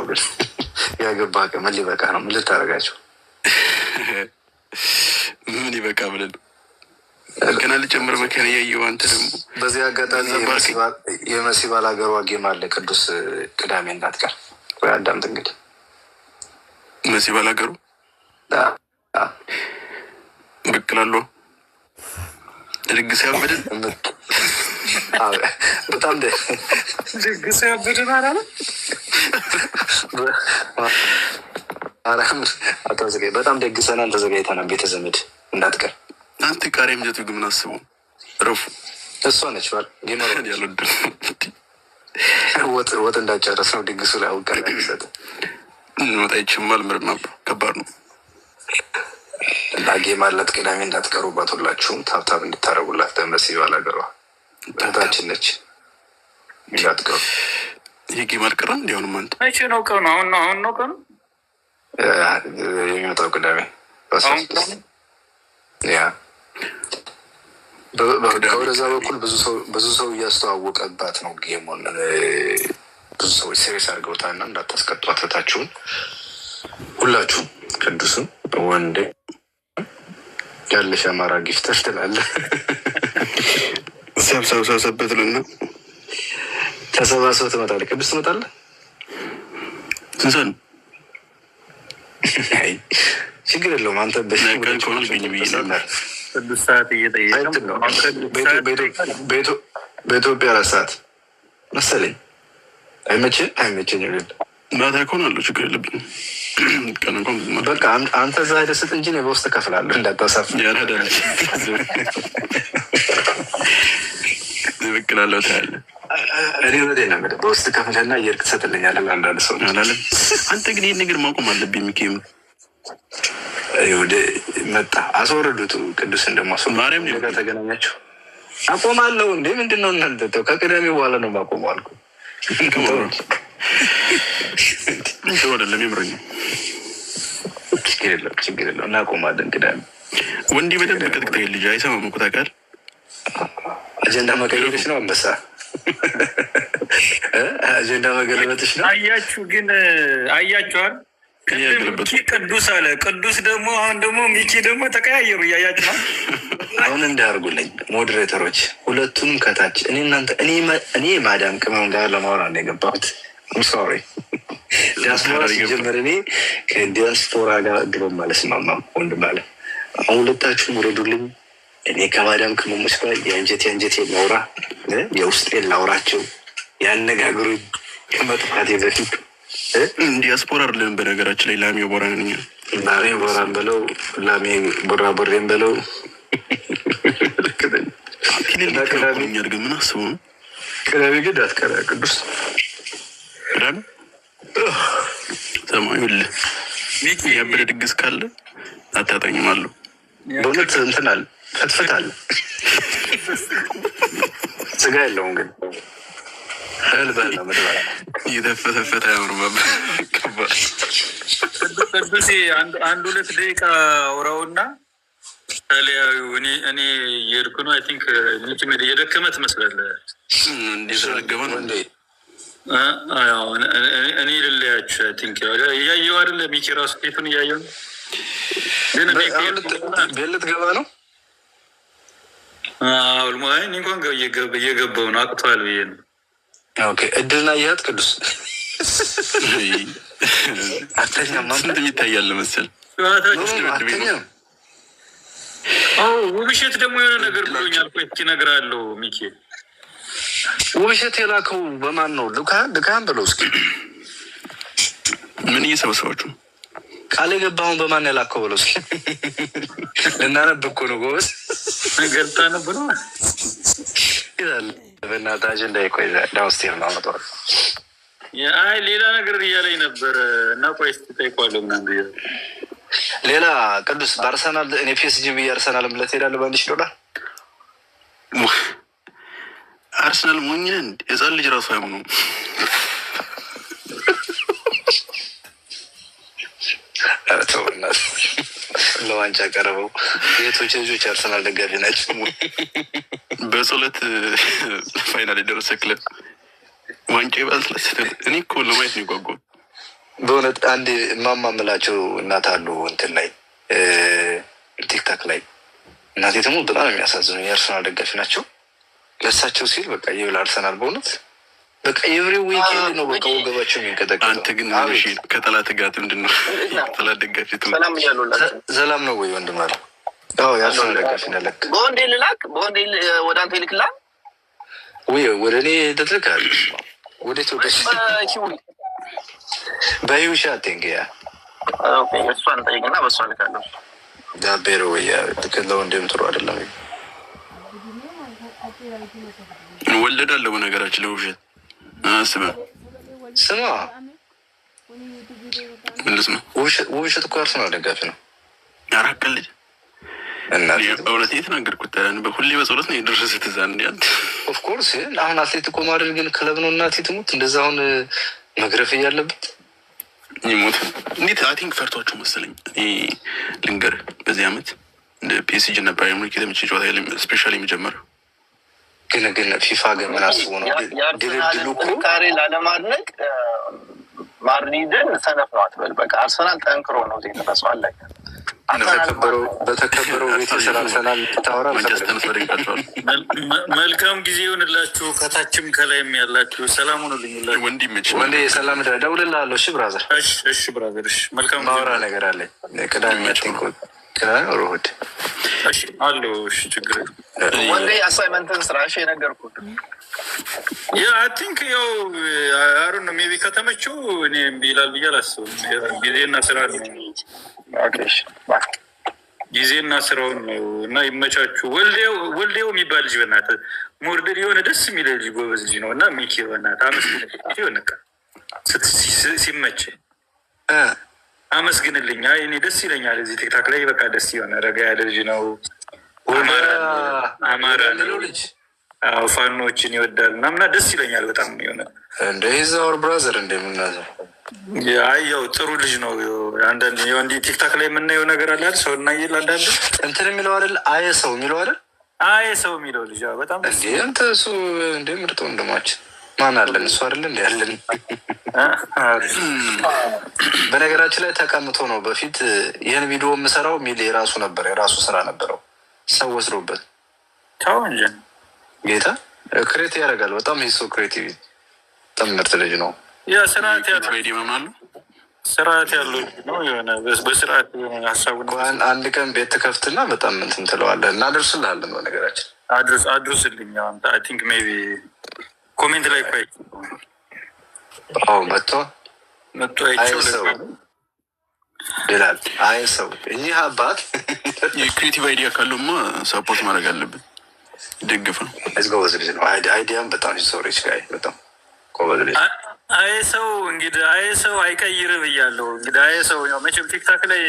ነው ግን ያገባ ምን ሊበቃ ነው? ምን ልታደርጋቸው? ምን ይበቃ ብለን ገና ልጨምር መከነ ያየው። አንተ ደግሞ በዚህ አጋጣሚ የመሲ ባላገሩ ጌም አለ ቅዱስ ቅዳሜ እንዳትቀር ወይ አዳምጥ። እንግዲህ መሲ ባላገሩ ብቅ እላለሁ። ድግስ ያበድን በጣም ድግስ ያበድን አላለ አታዘጋጅ። በጣም ደግሰናል፣ ተዘጋጅተናል። ቤተ ዘመድ እንዳትቀር። አንተ ቃሪም ጀቱ ግን ምን አስበው ረፉ እሷ ነች ባል ወጥ እንዳጨረስ ነው ድግሱ ላይ አውቀላ ይሰጥ ወጣ ይችማል። ምርማ ከባድ ነው። ጌም አላት ቅዳሜ እንዳትቀሩባት። ሁላችሁም ታብታብ እንድታረጉላት ደመሲ ባላገሯ እህታችን ነች። እንዳትቀሩ። ይህ ጌም አልቀረም። እንዲሆንም አንተ መቼ ነው ቀኑ? አሁን ነው ቀኑ የሚመጣው ቅዳሜ ያ ከወደዛ በኩል ብዙ ሰው እያስተዋወቀባት ነው ጌሙን። ብዙ ሰዎች ሴሪየስ አድርገውታና እንዳታስቀጧት እህታችሁን። ሁላችሁም ቅዱስም ወንዴ ያለሽ አማራ ጊፍተር ትላለህ። ሰብሰብሰብሰብትልና ተሰባሰብ ትመጣለህ። ቅዱስ ትመጣለህ። ስንሰን ችግር የለውም። አንተ ቅዱስ ሰዓት እየጠየቀ በኢትዮጵያ 4 ሰዓት መሰለኝ። አይመቸኝ ማታ ከሆነ አለው ችግር የለብኝም። ቀን እንኳን በቃ አንተ እዛ ሄደህ ስጥ እንጂ በውስጥ እከፍላለሁ እንዳታሳፍር። ያዳለች ብቅላለሁ ታያለህ። እኔ ወደ ነው በውስጥ ከፍለና እየሄድክ ትሰጥልኛለህ። አንዳንድ ሰው አላለም። አንተ ግን ይህን ነገር ማቆም አለብኝ። ሚኬም ወደ መጣ አስወረዱት። ቅዱስ እንደማስወ ማርያም ጋር ተገናኛችሁ። አቆማለሁ እንዴ? ምንድን ነው እናንተ? ተው ከቅዳሜ በኋላ ነው ማቆመው አልኩ። ጥሩ አይደለም። የምረኝ ችግር የለም እናቆማለን። ቅዳሜ ወንዲ በደንብ ቀጥቅጠኝ። ልጅ አይሰማም እኮ ታውቃለህ። አጀንዳ መቀየርሽ ነው አንበሳ። አጀንዳ መገለበጥሽ ነው። አያችሁ ግን አያችኋል። ቅዱስ አለ ቅዱስ ደግሞ አሁን ደግሞ ሚኪ ደግሞ ተቀያየሩ። እያያችሁ ነው። አሁን እንዳያርጉልኝ ሞዴሬተሮች ሁለቱንም ከታች እኔ ማዳም ቅመም ጋር ለማውራት ነው የገባሁት። ሶሪ ዲያስፖራ ሲጀመር እኔ ከዲያስፖራ ጋር ግበም አልስማማም። ወንድም አለ አሁን ሁለታችሁም ውረዱልኝ። እኔ ከማዳም ቅመሞች ጋር የአንጀቴ ላውራ፣ የውስጤን ላውራቸው፣ ያነጋግሩኝ ከመጥፋቴ በፊት። ዲያስፖራ አይደለም በነገራችን ላይ ላሜ ቦራን ነኝ። ላሜ ቦራን በለው ላሜ ቦራ ቦሬን በለው። ቅዳሜ ግን ምን አስበው ነው? ቅዳሜ ግን አትቀራ ቅዱስ ቅዳሜ ሰማዩልህ ሚኪ ያበደ ድግስ ካለ አታጣኝም አለው። በእውነት እንትን አለ ፍትፍት አለ። ስጋ የለውም ግን ህልበል ነው ምድበላ እየተፈተፈተ ያምርባብ ከባድ ቅዱሴ አንድ 2 ደቂቃ አውራውና ተለያዩ። እኔ የሄድኩ ነው። አይ ቲንክ ሚኪ የደከመ ትመስላለህ። እንዲዘረገበ ነው እንዴ? እኔ ልለያችሁ። አይ ቲንክ እያየሁ አይደለ? ሚኪ ራሱ ኬቱን እያየሁ ነው። ግን ቤልት ገባ ነው። እኔ እንኳን እየገባው ነው። አቅቷል ብዬ ነው። ኦኬ እድልና እያት ቅዱስ አተኛም ስንት ይታያል መሰል። ውብሸት ደግሞ የሆነ ነገር ብሎኛል። ቆይ እስኪ እነግርሃለሁ። ሚኪ ውብሸት የላከው በማን ነው? ልካን ብለው እስኪ ምን እየሰበሰባችሁ ቃል የገባውን በማን ያላከው ብለው እስኪ ልናነብ እኮ ነው ጎበዝ። ገልጣ ነበር ይላል። በእናትህ አጀንዳ ይቆይ ዳውስቴር ነው አመጣው። አይ ሌላ ነገር እያለኝ ነበር እና ቆይ እስኪ ጠይቀዋለሁ ምናምን። ሌላ ቅዱስ በአርሰናል እኔ ፒኤስጂ ብዬ አርሰናል ብለህ ትሄዳለህ $1,000 አርሰናል ሞኝነን የጻን ልጅ ራሱ አይሆኑም። ለዋንጫ ቀረበው። ቤቶች ልጆች አርሰናል ደጋፊ ናቸው። በጸሎት ፋይናል የደረሰ ክለብ ዋንጫ ይባል። እኔ እኮ ለማየት ነው የጓጓው። በእውነት አንድ የማማምላቸው እናት አሉ እንትን ላይ ቲክታክ ላይ እናቴ ደግሞ በጣም የሚያሳዝኑ የአርሰናል ደጋፊ ናቸው። ለእሳቸው ሲል በቃ ይብል አርሰናል በእውነት በቃ የብሬ ዊኬንድ ነው በቃ ወገባቸው የሚንቀጠቀጠው። አንተ ግን ከጠላት ጋር ምንድን ነው ጠላት ደጋፊ ሰላም ነው ወይ ወንድም አለ? አዎ የአርሰናል ደጋፊ ነው። ለክ በወንዴ ልላክ በወንዴ ወደ አንተ ይልክላል ወይ ወደ እኔ ትልካል? ወዴት ወደሽ በይውሻ ቴንግያ እሷን ጠይቅና በእሷ ልካለሁ። ዳቤሮ ወይ ትክለው እንደምትሩ አይደለም ወለዳለሁ። በነገራችን ለውሸት ስማ ምንድን ነው ውብሸት እኮ አርሰናል ደጋፊ ነው። አራቀል ልጅ እውነት የተናገርኩት ሁሌ በጸሎት ነው የደረሰ ትዛ እንዲያንት ኦፍኮርስ አሁን አትሌቲኮ ማድሪድ ግን ክለብ ነው እና ትሙት እንደዛ አሁን መግረፍ እያለበት ይሞት እንዴት አይ ቲንክ ፈርቷቸው መሰለኝ። ልንገር በዚህ አመት እንደ ፒኤስጂ እና ፕራይም ሊግ የተመቸ ጨዋታ የለም። ስፔሻሊ የሚጀመረው ግን ፊፋ ግን ምን አስቦ ነው ድልድሉ እኮ ካሬ ላለማድነቅ ማድሪድን ሰነፍ ነው አትበል። በቃ አርሰናል ጠንክሮ ነው ዜ ተፈሱ አለቀ። በተከበረው ቤት ስለ አርሰናል ታወራ መልካም ጊዜ ይሆንላችሁ። ከታችም ከላይም ያላችሁ ሰላም ሆኑልኝ። ወንድ ሰላም ደውልልሃለሁ። እሺ ብራዘር፣ እሺ ብራዘር፣ እሺ መልካም ማውራ ነገር አለ። ቅዳሜ ሮድ አሉ። እሺ ችግር ወንዴ አሳይመንትን ስራ እሺ የነገርኩት አይ ቲንክ ያው አሩ ነው ሜቢ ከተመቸው እኔ ይላል ብዬ አላስብም። ጊዜና ስራ ነው ጊዜና ስራውን ነው እና ይመቻችሁ። ወልዴው የሚባል ልጅ በእናትህ ሞርደር የሆነ ደስ የሚል ልጅ ጎበዝ ልጅ ነው እና ሚኪ በእናትህ አመስግንልኝ። ሆነ ሲመች አመስግንልኝ። እኔ ደስ ይለኛል እዚህ ቲክታክ ላይ በቃ ደስ የሆነ ረጋ ያለ ልጅ ነው። አማራ ነው ልጅ ፋኖችን ይወዳል ምናምና ደስ ይለኛል በጣም የሆነ እንደ ሂዛወር ብራዘር እንደምናዘው ያው ጥሩ ልጅ ነው። አንዳንድ እንዲህ ቲክታክ ላይ የምናየው ነገር አለ አይደል? ሰው እናየል አንዳንድ እንትን የሚለው አይደል? ሰው የሚለው አይደል? ሰው የሚለው ልጅ በጣም እንደ እሱ እንደ ምርጥ ወንድማችን ማን አለን? እሱ አይደል እንደ ያለን። በነገራችን ላይ ተቀምጦ ነው በፊት ይህን ቪዲዮ የምሰራው ሚል የራሱ ነበር፣ የራሱ ስራ ነበረው። ሰው ወስዶበት ተው እንጂ ጌታ ክሬት ያደርጋል። በጣም ሂሶ ክሬቲቪ በጣም ምርጥ ልጅ ነው። ስርዓት ያለው ነው። የሆነ በስርዓት ሀሳቡ አንድ ቀን ቤት ትከፍትና በጣም እንትን ትለዋለህ እና አደርስልሃለን። በነገራችን አድርስልኝ። አይ ቲንክ ሜይ ቢ ኮሜንት ላይ ቆይ መጥቶ አይቼው ይላል። ሰው እኚህ አባት የክሬቲቭ አይዲያ ካለውማ ሰፖርት ማድረግ አለብን። ደግፍ ነው ጎበዝ ልጅ ነው። አይዲያም በጣም ሶሪች ጋይ በጣም ጎበዝ ልጅ። ሰው እንግዲህ ሰው አይቀይር ብያለሁ። እንግዲህ ሰው ያው መቼም ቲክታክ ላይ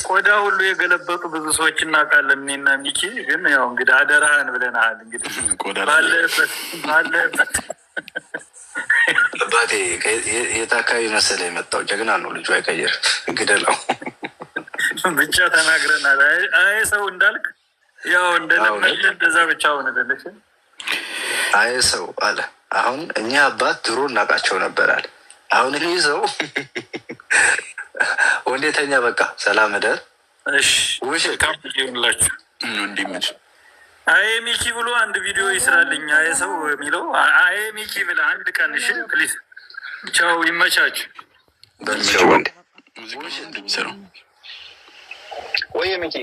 ቆዳ ሁሉ የገለበጡ ብዙ ሰዎች እናውቃለን። እኔና ሚኪ ግን ያው እንግዲህ አደራህን ብለናል። እንግዲህ ባለበት አባቴ የት አካባቢ መሰለህ የመጣው? ጀግና ነው ልጁ፣ አይቀይር ግደለው ብቻ ተናግረናል። ሰው እንዳልክ ያው እንደለመደ እንደዛ ብቻ ሆነደለች። ሰው አለ አሁን እኛ አባት ድሮ እናውቃቸው ነበራል። አሁን ይህ ሰው ወንዴተኛ በቃ ሰላም ደር ውሽላችሁ እንዲመች ሚኪ ብሎ አንድ ቪዲዮ ይስራልኝ። ሰው የሚለው ሚኪ ብለ አንድ ቀን እሺ ፕሊዝ። ቻው ይመቻችሁ። እንደሚሰራው ወይ ሚኪ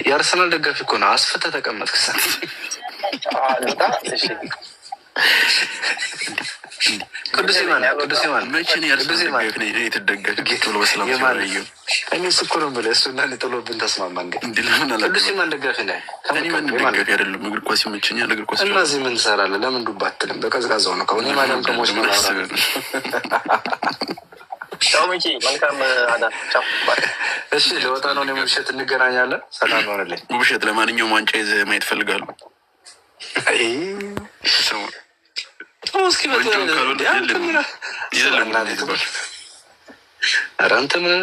የአርሰናል ደጋፊ እኮ ነው። አስፍተህ ተቀመጥክ። ቅዱስ ማን እኔ እሱ እኮ ነው የምልህ። እሱ እና ጥሎብን ተስማማን። ቅዱስ ማን ደጋፊ ነህ? አይደለም እግር ኳስ ይመቸኛል። እግር ኳስ እና እዚህ ምን ትሰራለህ? ለምን ዱባ አትልም? በቀዝቃዛው ነው ከሆነ ማለም ከሞች መልካም አዳር። እሺ ለወጣ ነው። እኔም ውብሸት እንገናኛለን። ሰላም ሆነልኝ ውብሸት። ለማንኛውም ዋንጫ ይዘህ ማየት ፈልጋለሁ። እስኪ አንተ ምን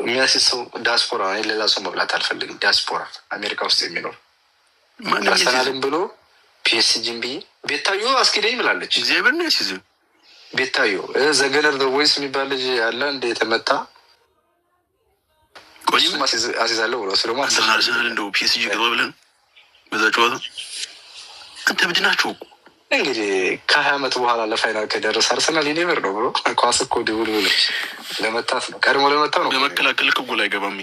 የሚያስይዝ ሰው ዲያስፖራ ነው። ሌላ ሰው መብላት አልፈልግም። ዲያስፖራ አሜሪካ ውስጥ የሚኖር አርሰናልን ብሎ ፒኤስጂን ብዬ ቤታዩ አስኪደኝ ብላለች። እግዚአብሔር ነው ያስይዝም ቤታዮ ዘገነር ቮይስ የሚባል ልጅ ያለ እንደ የተመታ አሲዛለሁ ብሎ እሱ ደግሞ አርሰናል እንደው ፒኤስጂ ገባ ብለን በዛ ጨዋታ አንተ ምንድናቸው እንግዲህ ከ20 ዓመት በኋላ ለፋይናል ከደረሰ አርሰናል ይኔቨር ነው ብሎ ኳስ እኮ ድውል ብሎ ለመታት ነው ቀድሞ ለመታው ነው ለመከላከል እኮ ጎል አይገባም።